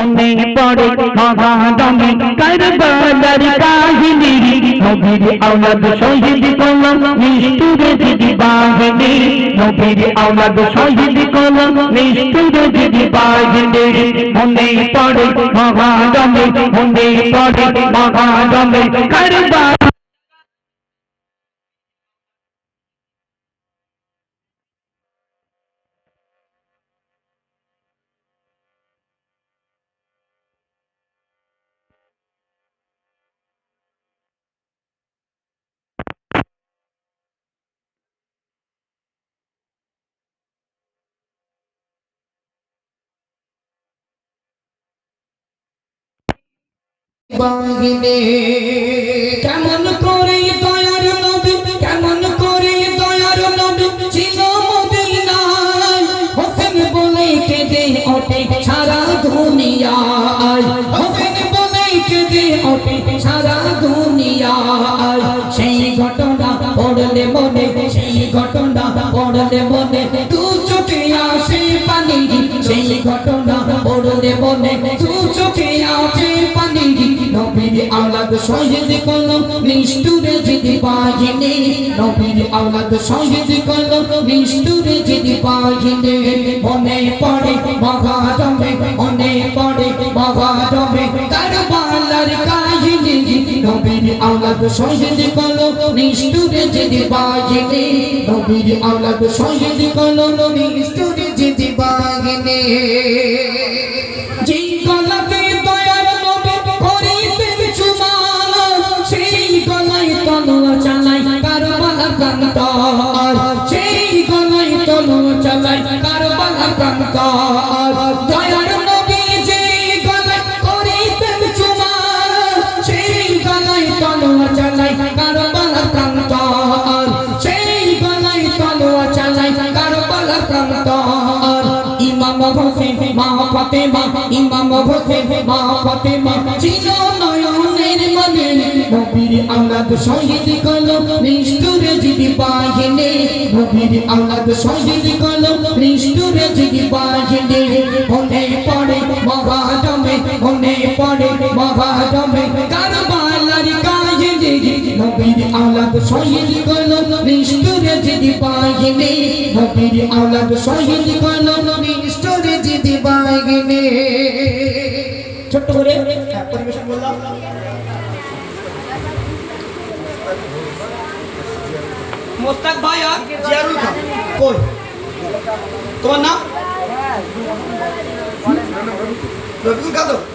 মনে পড়ে মহাদমে কারবালার কাহিনী নবীর আওলাদ শহীদ করলাম নিষ্ঠুর জিদি বাহিনী নবীর আওলাদ শহীদ করলাম নিষ্ঠুর জিদি বাহিনী মনে পড়ে মহাদমে মনে পড়ে মহাদমে কারবালা বাহিনী কেমন করে দয়ার নবী কেমন করে দয়ার নবী ছিল মদিনায় হোসেন বলে কেঁদে ওঠে সারা দুনিয়ায় হোসেন বলে কেঁদে ওঠে সারা দুনিয়ায় সেই ঘটনা পড়লে মনে সেই ঘটনা পড়লে মনে দু চোখে আসে পানি সেই ঘটনা পড়লে মনে দু চোখে আসে পানি নবীর আওলাদ শহীদ করলো নিষ্ঠুর জিদি বাহিনী নবীর আওলাদ শহীদ করলো নিষ্ঠুর জিদি বাহিনী মনে পড়ে মহাদমে মনে পড়ে মহাদমে কারবালার কাহিনী নবীর আওলাদ শহীদ করলো নিষ্ঠুর জিদি বাহিনী নবীর আওলাদ শহীদ করলো নিষ্ঠুর জিদি বাহিনী যেই গলাতে দয়ার নবী করিতেন চুমান সেই গলায় তলোয়ার চালায় কারবালার প্রান্তর সেই গলায় তলোয়ার চালায় কারবালার প্রান্তর দয়ার নবী যেই গলায় করিতেন চুমান সেই গলায় তলোয়ার চালায় কারবালার প্রান্তর সেই গলায় তলোয়ার চালায় কারবালার প্রান্তর ইমাম হোসেন মা ফাতেমা ইমাম হোসেন মা ফাতেমা ছিল নয়নের মনে নবীর আওলাদ শহীদ করলো নিষ্ঠুর জিদি বাহিনী নবীর আওলাদ শহীদ করলো নিষ্ঠুর জিদি বাহিনী মনে পড়ে মহাদমে মনে পড়ে মহাদমে কারবালার কাহিনী নবীর আওলাদ শহীদ করলো নিষ্ঠুর জিদি বাহিনী নবীর আওলাদ শহীদ করলো নিষ্ঠুর জিদি বাহিনী ছোট্ট করে পরিবেশন করলাম মোস্তাক ভাই আর জিয়ারুল খান কই তোমার নাম রবিউল কাদের